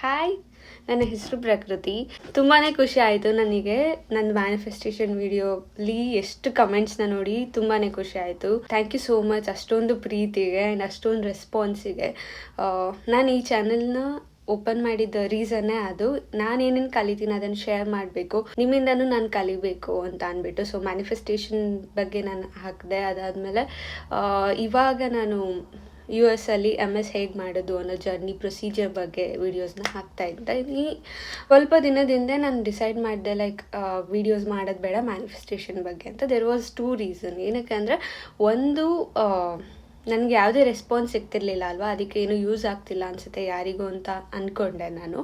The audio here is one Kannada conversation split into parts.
ಹಾಯ್, ನನ್ನ ಹೆಸರು ಪ್ರಕೃತಿ. ತುಂಬಾ ಖುಷಿ ಆಯಿತು ನನಗೆ ನನ್ನ ಮ್ಯಾನಿಫೆಸ್ಟೇಷನ್ ವಿಡಿಯೋಲಿ ಎಷ್ಟು ಕಮೆಂಟ್ಸ್ನ ನೋಡಿ ತುಂಬಾ ಖುಷಿ ಆಯಿತು. ಥ್ಯಾಂಕ್ ಯು ಸೋ ಮಚ್ ಅಷ್ಟೊಂದು ಪ್ರೀತಿಗೆ ಆ್ಯಂಡ್ ಅಷ್ಟೊಂದು ರೆಸ್ಪಾನ್ಸಿಗೆ. ನಾನು ಈ ಚಾನಲ್ನ ಓಪನ್ ಮಾಡಿದ್ದ ರೀಸನ್ನೇ ಅದು. ನಾನೇನೇನು ಕಲಿತೀನಿ ಅದನ್ನು ಶೇರ್ ಮಾಡಬೇಕು, ನಿಮ್ಮಿಂದನೂ ನಾನು ಕಲಿಬೇಕು ಅಂತ ಅಂದ್ಬಿಟ್ಟು. ಸೊ ಮ್ಯಾನಿಫೆಸ್ಟೇಷನ್ ಬಗ್ಗೆ ನಾನು ಹಾಕಿದೆ. ಅದಾದಮೇಲೆ ಇವಾಗ ನಾನು US ಅಲ್ಲಿ MS ಹೇಗೆ ಮಾಡೋದು ಅನ್ನೋ ಜರ್ನಿ ಪ್ರೊಸೀಜರ್ ಬಗ್ಗೆ ವೀಡಿಯೋಸ್ನ ಹಾಕ್ತಾ ಇದ್ದೆ. ಈ ಸ್ವಲ್ಪ ದಿನದಿಂದ ನಾನು ಡಿಸೈಡ್ ಮಾಡಿದೆ ವೀಡಿಯೋಸ್ ಮಾಡೋದು ಬೇಡ ಮ್ಯಾನಿಫೆಸ್ಟೇಷನ್ ಬಗ್ಗೆ ಅಂತ. There was 2 reason. ಏನಕ್ಕೆ ಅಂದರೆ, ಒಂದು ನನಗೆ ಯಾವುದೇ ರೆಸ್ಪಾನ್ಸ್ ಸಿಗ್ತಿರ್ಲಿಲ್ಲ ಅಲ್ವಾ, ಅದಕ್ಕೆ ಏನು ಯೂಸ್ ಆಗ್ತಿಲ್ಲ ಅನಿಸುತ್ತೆ ಯಾರಿಗೂ ಅಂತ ಅಂದ್ಕೊಂಡೆ ನಾನು,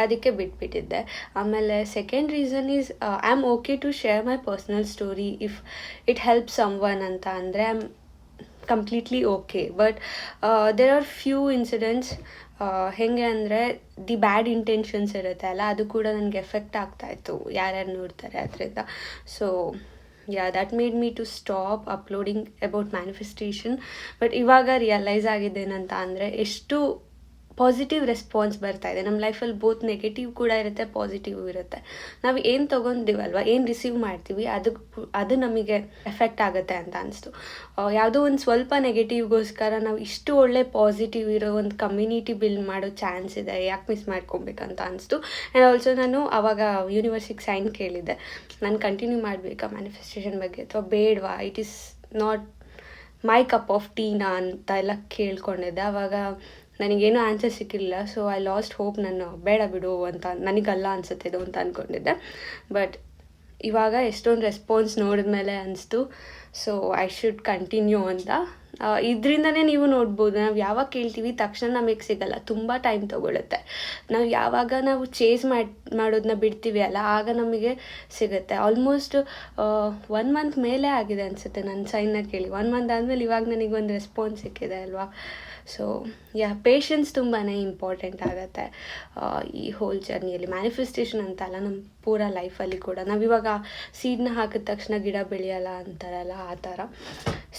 ಅದಕ್ಕೆ ಬಿಟ್ಬಿಟ್ಟಿದ್ದೆ. ಆಮೇಲೆ second reason is I am okay to share my personal story if it help someone ಅಂತ ಅಂದರೆ I am completely okay. But there are few incidents ಹೇಗೆ ಅಂದರೆ ದಿ ಬ್ಯಾಡ್ ಇಂಟೆನ್ಷನ್ಸ್ ಇರುತ್ತೆ ಅಲ್ಲ, ಅದು ಕೂಡ ನನಗೆ ಎಫೆಕ್ಟ್ ಆಗ್ತಾಯಿತ್ತು ಯಾರ್ಯಾರು ನೋಡ್ತಾರೆ ಅದರಿಂದ. So that made me to stop uploading about manifestation. But ಇವಾಗ ರಿಯಲೈಸ್ ಆಗಿದ್ದೇನಂತ ಅಂದರೆ, ಎಷ್ಟು ಪಾಸಿಟಿವ್ ರೆಸ್ಪಾನ್ಸ್ ಬರ್ತಾ ಇದೆ ನಮ್ಮ ಲೈಫಲ್ಲಿ. ಬೋತ್ ನೆಗೆಟಿವ್ ಕೂಡ ಇರುತ್ತೆ, ಪಾಸಿಟಿವ್ ಇರುತ್ತೆ. ನಾವು ಏನು ತೊಗೊಂತೀವಲ್ವ, ಏನು ರಿಸೀವ್ ಮಾಡ್ತೀವಿ ಅದು ನಮಗೆ ಎಫೆಕ್ಟ್ ಆಗುತ್ತೆ ಅಂತ ಅನಿಸ್ತು. ಯಾವುದೋ ಒಂದು ಸ್ವಲ್ಪ ನೆಗೆಟಿವ್ಗೋಸ್ಕರ ನಾವು ಇಷ್ಟು ಒಳ್ಳೆ ಪಾಸಿಟಿವ್ ಇರೋ ಒಂದು ಕಮ್ಯುನಿಟಿ ಬಿಲ್ಡ್ ಮಾಡೋ ಚಾನ್ಸ್ ಇದೆ, ಯಾಕೆ ಮಿಸ್ ಮಾಡ್ಕೊಬೇಕಂತ ಅನಿಸ್ತು. ಆ್ಯಂಡ್ ಆಲ್ಸೋ ನಾನು ಆವಾಗ ಯೂನಿವರ್ಸಿಟಿಗೆ ಸೈನ್ ಕೇಳಿದ್ದೆ, ನಾನು ಕಂಟಿನ್ಯೂ ಮಾಡಬೇಕಾ ಮ್ಯಾನಿಫೆಸ್ಟೇಷನ್ ಬಗ್ಗೆ ಅಥವಾ ಬೇಡವಾ, it is not my cup of Tina ಅಂತ ಎಲ್ಲ ಕೇಳ್ಕೊಂಡಿದ್ದೆ. ಆವಾಗ ನನಗೇನು ಆನ್ಸರ್ ಸಿಕ್ಕಿಲ್ಲ. ಸೊ ಐ ಲಾಸ್ಟ್ ಹೋಪ್, ನಾನು ಬೇಡ ಬಿಡು ಅಂತ, ನನಗಲ್ಲ ಅನಿಸುತ್ತೆ ಇದು ಅಂತ ಅಂದ್ಕೊಂಡಿದ್ದೆ. ಬಟ್ ಇವಾಗ ಎಷ್ಟೊಂದು ರೆಸ್ಪಾನ್ಸ್ ನೋಡಿದ್ಮೇಲೆ ಅನಿಸ್ತು, ಸೊ ಐ ಶುಡ್ ಕಂಟಿನ್ಯೂ ಅಂತ. ಇದರಿಂದನೇ ನೀವು ನೋಡ್ಬೋದು, ನಾವು ಯಾವಾಗ ಕೇಳ್ತೀವಿ ತಕ್ಷಣ ನಮಗೆ ಸಿಗಲ್ಲ, ತುಂಬ ಟೈಮ್ ತೊಗೊಳುತ್ತೆ. ಯಾವಾಗ ನಾವು ಚೇಸ್ ಮಾಡೋದನ್ನ ಬಿಡ್ತೀವಿ ಅಲ್ಲ, ಆಗ ನಮಗೆ ಸಿಗುತ್ತೆ. ಆಲ್ಮೋಸ್ಟ್ 1 ಮಂತ್ ಮೇಲೆ ಆಗಿದೆ ಅನಿಸುತ್ತೆ ನನ್ನ ಸೈನ್ನ ಕೇಳಿ. 1 ಮಂತ್ ಆದಮೇಲೆ ಇವಾಗ ನನಗೊಂದು ರೆಸ್ಪಾನ್ಸ್ ಸಿಕ್ಕಿದೆ ಅಲ್ವಾ. ಸೊ ಪೇಷನ್ಸ್ ತುಂಬಾ ಇಂಪಾರ್ಟೆಂಟ್ ಆಗುತ್ತೆ ಈ ಹೋಲ್ ಜರ್ನಿಯಲ್ಲಿ. ಮ್ಯಾನಿಫೆಸ್ಟೇಷನ್ ಅಂತ ಅಲ್ಲ, ನಮ್ಮ ಪೂರ ಲೈಫಲ್ಲಿ ಕೂಡ. ನಾವಿವಾಗ ಸೀಡ್ನ ಹಾಕಿದ ತಕ್ಷಣ ಗಿಡ ಬೆಳೆಯಲ್ಲ ಅಂತಾರಲ್ಲ, ಆ ಥರ.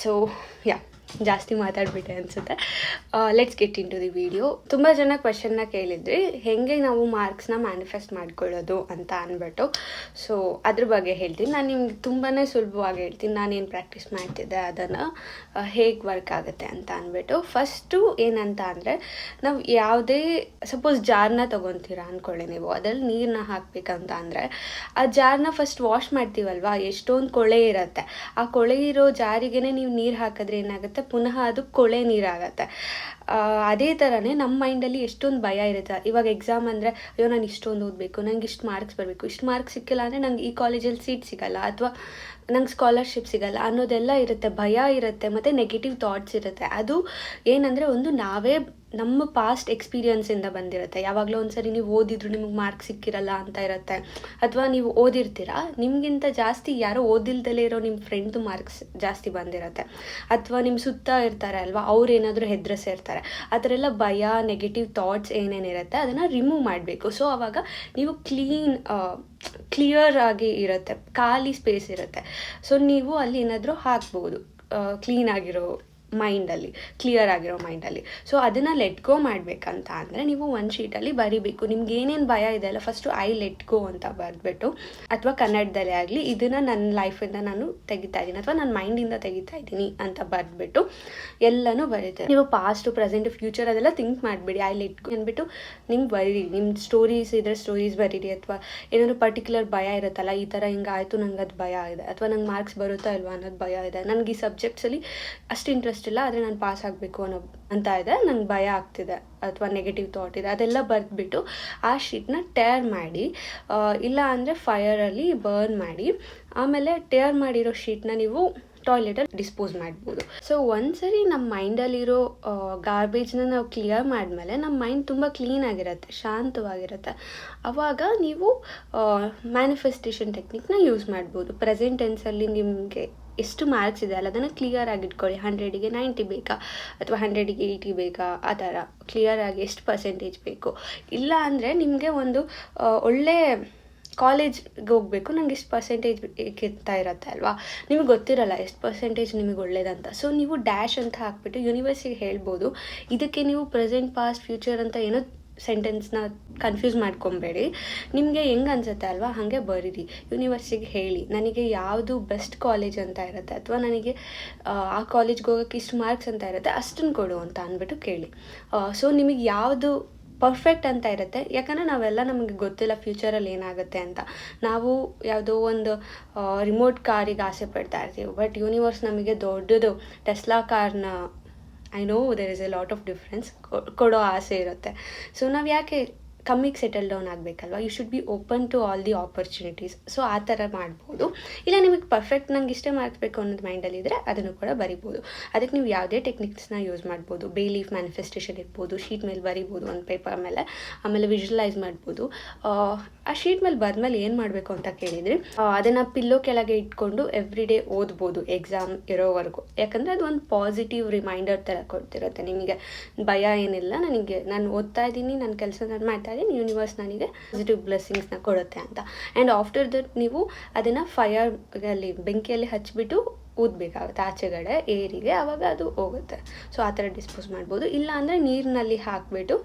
ಸೊ ಜಾಸ್ತಿ ಮಾತಾಡ್ಬಿಟ್ಟೆ ಅನಿಸುತ್ತೆ. Let's get into the video. ತುಂಬ ಜನ ಕ್ವೆಶನ್ನ ಕೇಳಿದ್ರಿ, ಹೇಗೆ ನಾವು ಮಾರ್ಕ್ಸ್ನ ಮ್ಯಾನಿಫೆಸ್ಟ್ ಮಾಡ್ಕೊಳ್ಳೋದು ಅಂತ ಅಂದ್ಬಿಟ್ಟು. ಸೊ ಅದ್ರ ಬಗ್ಗೆ ಹೇಳ್ತೀನಿ. ನಾನು ನಿಮ್ಗೆ ತುಂಬಾ ಸುಲಭವಾಗಿ ಹೇಳ್ತೀನಿ, ನಾನೇನು ಪ್ರಾಕ್ಟೀಸ್ ಮಾಡ್ತಿದ್ದೆ ಅದನ್ನು ಹೇಗೆ ವರ್ಕ್ ಆಗುತ್ತೆ ಅಂತ ಅಂದ್ಬಿಟ್ಟು. ಫಸ್ಟು ಏನಂತ ಅಂದರೆ, ನಾವು ಯಾವುದೇ ಸಪೋಸ್ ಜಾರ್ನ ತೊಗೊತೀರಾ ಅಂದ್ಕೊಳ್ಳಿ ನೀವು, ಅದ್ರಲ್ಲಿ ನೀರನ್ನ ಹಾಕಬೇಕಂತ ಅಂದರೆ ಆ ಜಾರ್ನ ಫಸ್ಟ್ ವಾಶ್ ಮಾಡ್ತೀವಲ್ವ, ಎಷ್ಟೊಂದು ಕೊಳೆ ಇರುತ್ತೆ. ಆ ಕೊಳೆ ಇರೋ ಜಾರಿಗೇ ನೀವು ನೀರು ಹಾಕಿದ್ರೆ ಏನಾಗುತ್ತೆ, ಪುನಃ ಅದು ಕೊಳೆ ನೀರಾಗತ್ತೆ. ಅದೇ ಥರನೇ ನಮ್ಮ ಮೈಂಡಲ್ಲಿ ಎಷ್ಟೊಂದು ಭಯ ಇರುತ್ತೆ. ಇವಾಗ ಎಕ್ಸಾಮ್ ಅಂದರೆ, ಅಯ್ಯೋ ನಾನು ಇಷ್ಟೊಂದು ಓದಬೇಕು, ನಂಗೆ ಇಷ್ಟು ಮಾರ್ಕ್ಸ್ ಬರಬೇಕು, ಇಷ್ಟು ಮಾರ್ಕ್ಸ್ ಸಿಕ್ಕಿಲ್ಲ ಅಂದರೆ ನಂಗೆ ಈ ಕಾಲೇಜಲ್ಲಿ ಸೀಟ್ ಸಿಗಲ್ಲ ಅಥವಾ ನಂಗೆ ಸ್ಕಾಲರ್ಶಿಪ್ ಸಿಗಲ್ಲ ಅನ್ನೋದೆಲ್ಲ ಇರುತ್ತೆ, ಭಯ ಇರುತ್ತೆ, ಮತ್ತು ನೆಗೆಟಿವ್ ಥಾಟ್ಸ್ ಇರುತ್ತೆ. ಅದು ಏನಂದರೆ, ಒಂದು ನಾವೇ ನಮ್ಮ ಪಾಸ್ಟ್ ಎಕ್ಸ್ಪೀರಿಯನ್ಸಿಂದ ಬಂದಿರುತ್ತೆ. ಯಾವಾಗಲೂ ಒಂದು ಸರಿ ನೀವು ಓದಿದ್ರು ನಿಮಗೆ ಮಾರ್ಕ್ಸ್ ಸಿಕ್ಕಿರಲ್ಲ ಅಂತ ಇರುತ್ತೆ, ಅಥವಾ ನೀವು ಓದಿರ್ತೀರ, ನಿಮಗಿಂತ ಜಾಸ್ತಿ ಯಾರೋ ಓದಿಲ್ದಲೇ ಇರೋ ನಿಮ್ಮ ಫ್ರೆಂಡ್ದು ಮಾರ್ಕ್ಸ್ ಜಾಸ್ತಿ ಬಂದಿರುತ್ತೆ, ಅಥವಾ ನಿಮ್ಮ ಸುತ್ತ ಇರ್ತಾರೆ ಅಲ್ವಾ, ಅವ್ರು ಏನಾದರೂ ಹೆದರಿಸಿರ್ತಾರೆ. ಆ ಥರ ಎಲ್ಲ ಭಯ, ನೆಗೆಟಿವ್ ಥಾಟ್ಸ್ ಏನೇನಿರುತ್ತೆ ಅದನ್ನು ರಿಮೂವ್ ಮಾಡಬೇಕು. ಸೊ ಆವಾಗ ನೀವು ಕ್ಲಿಯರ್ ಆಗಿ ಇರುತ್ತೆ, ಖಾಲಿ ಸ್ಪೇಸ್ ಇರುತ್ತೆ. ಸೊ ನೀವು ಅಲ್ಲಿ ಏನಾದರೂ ಹಾಕ್ಬೋದು ಕ್ಲೀನಾಗಿರೋ ಮೈಂಡಲ್ಲಿ, ಕ್ಲಿಯರ್ ಆಗಿರೋ ಮೈಂಡಲ್ಲಿ. ಸೊ ಅದನ್ನು ಲೆಟ್ ಗೋ ಮಾಡಬೇಕಂತ ಅಂದರೆ ನೀವು ಒಂದು ಶೀಟಲ್ಲಿ ಬರಿಬೇಕು. ನಿಮ್ಗೆ ಏನೇನು ಭಯ ಇದೆ ಅಲ್ಲ, ಫಸ್ಟು ಐ ಲೆಟ್ ಗೋ ಅಂತ ಬರೆದ್ಬಿಟ್ಟು, ಅಥವಾ ಕನ್ನಡದಲ್ಲೇ ಆಗಲಿ, ಇದನ್ನು ನನ್ನ ಲೈಫಿಂದ ನಾನು ತೆಗಿತಾ ಇದ್ದೀನಿ ಅಥವಾ ನನ್ನ ಮೈಂಡಿಂದ ತೆಗಿತಾ ಇದ್ದೀನಿ ಅಂತ ಬರೆದ್ಬಿಟ್ಟು ಎಲ್ಲನೂ ಬರೀತಾರೆ. ನೀವು ಪಾಸ್ಟು, ಪ್ರೆಸೆಂಟು, ಫ್ಯೂಚರ್ ಅದೆಲ್ಲ ಥಿಂಕ್ ಮಾಡಿಬಿಡಿ. ಐ ಲೆಟ್ ಗೋ ಅಂದ್ಬಿಟ್ಟು ನಿಮ್ಗೆ ಬರೀರಿ. ನಿಮ್ಮ ಸ್ಟೋರೀಸ್ ಇದ್ರೆ ಸ್ಟೋರೀಸ್ ಬರೀರಿ, ಅಥವಾ ಏನಾದರೂ ಪರ್ಟಿಕ್ಯುಲರ್ ಭಯ ಇರುತ್ತಲ್ಲ, ಈ ಥರ ಹಿಂಗಾಯಿತು, ನಂಗೆ ಅದು ಭಯ ಇದೆ, ಅಥವಾ ನಂಗೆ ಮಾರ್ಕ್ಸ್ ಬರುತ್ತಾ ಇಲ್ವಾ ಅನ್ನೋದು ಭಯ ಇದೆ, ನನಗೆ ಈ ಸಬ್ಜೆಕ್ಟ್ಸಲ್ಲಿ ಅಷ್ಟು ಇಂಟ್ರೆಸ್ಟ್ ಇಲ್ಲ, ಆದರೆ ನಾನು ಪಾಸ್ ಆಗಬೇಕು ಅಂತ ಇದೆ, ನಂಗೆ ಭಯ ಆಗ್ತಿದೆ, ಅಥವಾ ನೆಗೆಟಿವ್ ಥಾಟ್ ಇದೆ, ಅದೆಲ್ಲ ಬರೆದ್ಬಿಟ್ಟು ಆ ಶೀಟ್ನ ಟೇರ್ ಮಾಡಿ, ಇಲ್ಲ ಅಂದರೆ ಫೈರಲ್ಲಿ ಬರ್ನ್ ಮಾಡಿ, ಆಮೇಲೆ ಟೇರ್ ಮಾಡಿರೋ ಶೀಟ್ನ ನೀವು ಟಾಯ್ಲೆಟಲ್ಲಿ ಡಿಸ್ಪೋಸ್ ಮಾಡ್ಬೋದು. ಸೊ ಒಂದ್ಸರಿ ನಮ್ಮ ಮೈಂಡಲ್ಲಿರೋ ಗಾರ್ಬೇಜ್ನ ನಾವು ಕ್ಲಿಯರ್ ಮಾಡಿದ್ಮೇಲೆ ನಮ್ಮ ಮೈಂಡ್ ತುಂಬ ಕ್ಲೀನಾಗಿರುತ್ತೆ, ಶಾಂತವಾಗಿರುತ್ತೆ. ಆವಾಗ ನೀವು ಮ್ಯಾನಿಫೆಸ್ಟೇಷನ್ ಟೆಕ್ನಿಕ್ನ ಯೂಸ್ ಮಾಡ್ಬೋದು. ಪ್ರೆಸೆಂಟ್ ಟೆನ್ಸಲ್ಲಿ ನಿಮಗೆ ಎಷ್ಟು ಮಾರ್ಕ್ಸ್ ಇದೆ ಅಲ್ಲ, ಅದನ್ನು ಕ್ಲಿಯರ್ ಆಗಿಟ್ಕೊಳ್ಳಿ. 100ಗೆ 90 ಬೇಕಾ, ಅಥವಾ 100ಗೆ 80 ಬೇಕಾ, ಆ ಥರ ಕ್ಲಿಯರಾಗಿ ಎಷ್ಟು ಪರ್ಸೆಂಟೇಜ್ ಬೇಕು. ಇಲ್ಲ ಅಂದರೆ ನಿಮಗೆ ಒಂದು ಒಳ್ಳೆ ಕಾಲೇಜ್ಗೆ ಹೋಗಬೇಕು, ನಂಗೆ ಎಷ್ಟು ಪರ್ಸೆಂಟೇಜ್ ಬೇಕಿರ್ತಾ ಇರುತ್ತೆ ಅಲ್ವಾ, ನಿಮಗೆ ಗೊತ್ತಿರಲ್ಲ ಎಷ್ಟು ಪರ್ಸೆಂಟೇಜ್ ನಿಮಗೆ ಒಳ್ಳೇದಂತ. ಸೊ ನೀವು ಡ್ಯಾಶ್ ಅಂತ ಹಾಕ್ಬಿಟ್ಟು ಯೂನಿವರ್ಸಿಟಿಗೆ ಹೇಳ್ಬೋದು, ಇದಕ್ಕೆ ನೀವು ಪ್ರೆಸೆಂಟ್, ಪಾಸ್ಟ್, ಫ್ಯೂಚರ್ ಅಂತ ಏನೋ ಸೆಂಟೆನ್ಸ್ನ ಕನ್ಫ್ಯೂಸ್ ಮಾಡ್ಕೊಬೇಡಿ. ನಿಮಗೆ ಹೆಂಗೆ ಅನ್ಸುತ್ತೆ ಅಲ್ವಾ ಹಾಗೆ ಬರೀರಿ. ಯೂನಿವರ್ಸಿಟಿಗೆ ಹೇಳಿ ನನಗೆ ಯಾವುದು ಬೆಸ್ಟ್ ಕಾಲೇಜ್ ಅಂತ ಇರುತ್ತೆ, ಅಥವಾ ನನಗೆ ಆ ಕಾಲೇಜ್ಗೆ ಹೋಗೋಕ್ಕೆ ಇಷ್ಟು ಮಾರ್ಕ್ಸ್ ಅಂತ ಇರುತ್ತೆ, ಅಷ್ಟನ್ನು ಕೊಡು ಅಂತ ಅಂದ್ಬಿಟ್ಟು ಕೇಳಿ. ಸೊ ನಿಮಗೆ ಯಾವುದು ಪರ್ಫೆಕ್ಟ್ ಅಂತ ಇರುತ್ತೆ. ಯಾಕಂದರೆ ನಾವೆಲ್ಲ ನಮಗೆ ಗೊತ್ತಿಲ್ಲ ಫ್ಯೂಚರಲ್ಲಿ ಏನಾಗುತ್ತೆ ಅಂತ. ನಾವು ಯಾವುದೋ ಒಂದು ರಿಮೋಟ್ ಕಾರಿಗೆ ಆಸೆ ಪಡ್ತಾ ಇರ್ತೀವಿ, ಬಟ್ ಯೂನಿವರ್ಸ್ ನಮಗೆ ದೊಡ್ಡದು ಟೆಸ್ಲಾ ಕಾರ್ನ, I know there is a lot of difference, ಕೊಡೋ ಆಸೆ ಇರುತ್ತೆ. ಸೊ ನಾವು ಯಾಕೆ ಕಮ್ಮಿಗೆ ಸೆಟಲ್ ಡೌನ್ ಆಗಬೇಕಲ್ವ? You should be open to all the opportunities. So ಆ ಥರ ಮಾಡ್ಬೋದು. ಇಲ್ಲ ನಿಮಗೆ ಪರ್ಫೆಕ್ಟ್ ನಂಗೆ ಇಷ್ಟೇ ಮಾರ್ಕ್ಸ್ ಬೇಕು ಅನ್ನೋದು ಮೈಂಡಲ್ಲಿದ್ದರೆ ಅದನ್ನು ಕೂಡ ಬರಿಬೋದು. ಅದಕ್ಕೆ ನೀವು ಯಾವುದೇ ಟೆಕ್ನಿಕ್ಸ್ನ ಯೂಸ್ ಮಾಡ್ಬೋದು. ಬೇ ಲೀಫ್ ಮ್ಯಾನಿಫೆಸ್ಟೇಷನ್ ಇರ್ಬೋದು, ಶೀಟ್ ಮೇಲೆ ಬರಿಬೋದು ಒಂದು ಪೇಪರ್ ಮೇಲೆ, ಆಮೇಲೆ ವಿಜುವಲೈಸ್ ಮಾಡ್ಬೋದು. ಆ ಶೀಟ್ ಮೇಲೆ ಬರೆದ್ಮೇಲೆ ಏನು ಮಾಡಬೇಕು ಅಂತ ಕೇಳಿದರೆ, ಅದನ್ನು ಪಿಲ್ಲೋ ಕೆಳಗೆ ಇಟ್ಕೊಂಡು ಎವ್ರಿ ಡೇ ಓದ್ಬೋದು ಎಕ್ಸಾಮ್ ಇರೋವರೆಗೂ. ಯಾಕಂದರೆ ಅದು ಒಂದು ಪಾಸಿಟಿವ್ ರಿಮೈಂಡರ್ ಥರ ಕೊಡ್ತಿರುತ್ತೆ ನಿಮಗೆ. ಭಯ ಏನಿಲ್ಲ, ನಾನು ಓದ್ತಾ ಇದ್ದೀನಿ, ನನ್ನ ಕೆಲಸ ನಾನು ಮಾಡ್ತಾ ಇದ್ದೀನಿ, ಯೂನಿವರ್ಸ್ ನನಗೆ ಪಾಸಿಟಿವ್ ಬ್ಲೆಸ್ಸಿಂಗ್ಸ್ನ ಕೊಡುತ್ತೆ ಅಂತ. ಆ್ಯಂಡ್ ಆಫ್ಟರ್ ದಟ್ ನೀವು ಅದನ್ನು ಫೈರಲ್ಲಿ ಬೆಂಕಿಯಲ್ಲಿ ಹಚ್ಚಿಬಿಟ್ಟು ಊದಬೇಕಾಗುತ್ತೆ ಆಚೆಗಡೆ ಏರಿಗೆ, ಆವಾಗ ಅದು ಹೋಗುತ್ತೆ. ಸೊ ಆ ಥರ ಡಿಸ್ಪೋಸ್ ಮಾಡ್ಬೋದು. ಇಲ್ಲ ಅಂದರೆ ನೀರಿನಲ್ಲಿ ಹಾಕಿಬಿಟ್ಟು